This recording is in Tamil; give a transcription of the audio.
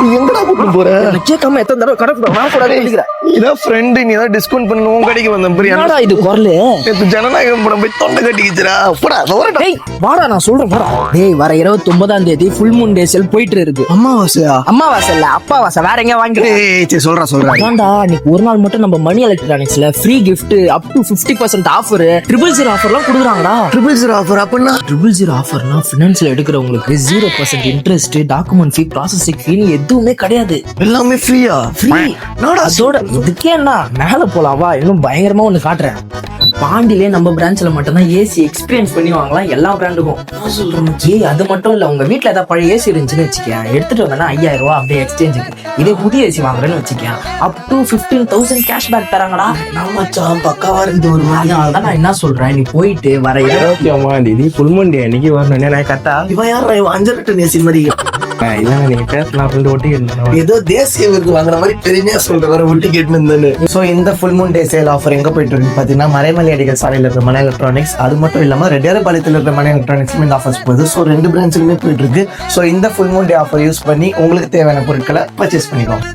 நீ எங்கடா கூட்டு போற? கேட்காம எத்தனை தடவை கடை வாங்கக்கூடாது. இதான் ஃப்ரெண்டு, நீ ஏதாவது டிஸ்கவுண்ட் பண்ணணும் உன் கடைக்கு வந்தேன். என்னடா இது குரலு? ஜனநாயகம் படம் போய் தொண்டை கட்டிக்கிச்சுடா. டேய் வாடா, நான் சொல்றேன் வாடா. டேய் வர 29ஆம் தேதி ஃபுல் மூன் டே சேல் போயிட்டு இருக்கு. அம்மாவாசையா? அம்மாவாசை இல்ல, அப்பாவாசை. வேற எங்க வாங்கிக்கிறேன். சொல்றேன். அதான்டா, இன்னைக்கு ஒரு நாள் மட்டும் நம்ம மணி எலக்ட்ரானிக்ஸ்ல free gift up to 50% offer, 000 ஆஃபர்லாம் கொடுக்குறாங்கடா. 000 ஆஃபர் அப்படின்னா? 000 ஆஃபர்னா ஃபினான்ஸ்ல எடுக்கிறவங்களுக்கு 0% interest, document fee, processing fee எதுவுமே கிடையாது. எல்லாமே ஃப்ரீயா? ஃப்ரீ. அதோட இதுக்கே என்ன மேல போலாம் வா, இன்னும் பயங்கரமா ஒண்ணு காட்டுறேன். பாண்டிலே நம்ம பிரான்ச்ல மட்டும் தான் ஏசி எக்ஸ்பீரியன்ஸ் பண்ணி வாங்கலாம் எல்லா பிராண்டுக்கும். சொல்றேன் அது மட்டும் இல்ல, உங்க வீட்டுல ஏதாவது பழைய ஏசி இருந்துச்சுன்னு வச்சுக்கேன், எடுத்துட்டு வந்தா 5000 ரூபாய் அப்படியே எக்ஸ்சேஞ்சுக்கு. இதே புதிய ஏசி வாங்குறேன்னு வச்சுக்கேன், அப் டு 15,000 கேஷ்பேக் தராங்கடா. நம்ம பக்காவா இருந்து ஒரு அதனாலதான் நான் என்ன சொல்றேன், நீ போயிட்டு வர 28ஆம் தேதி ஃபுல் மூன் டே அன்னைக்கு வரணும். நான் கரெக்டா? இவன் யாரா? இவன் 5 டன் ஏசி மாதிரி. இல்ல நீங்க பேசலாம் அப்படின்னு ஒட்டி ஏதோ தேசிய விருது வாங்குற மாதிரி பெருமையா சொல்ற வர ஒட்டி கேட்டு இருந்தேன்னு. ஸோ இந்த full moon day sale offer எங்க போயிட்டு இருக்கு பாத்தீங்கன்னா, மறைமலை அடிகள் சாலையில் இருக்கிற மனை எலக்ட்ரானிக்ஸ், அது மட்டும் இல்லாம ரெட்டியார்பாளையத்தில் இருக்கிற மனை எலக்ட்ரானிக்ஸ்ல இந்த ஆஃபர்ஸ் போகுது. ஸோ 2 பிரான்ச்சுமே போயிட்டு இருக்கு. ஸோ இந்த full moon day offer use பண்ணி உங்களுக்கு தேவையான பொருட்களை பர்ச்சேஸ் பண்ணிக்கோங்க.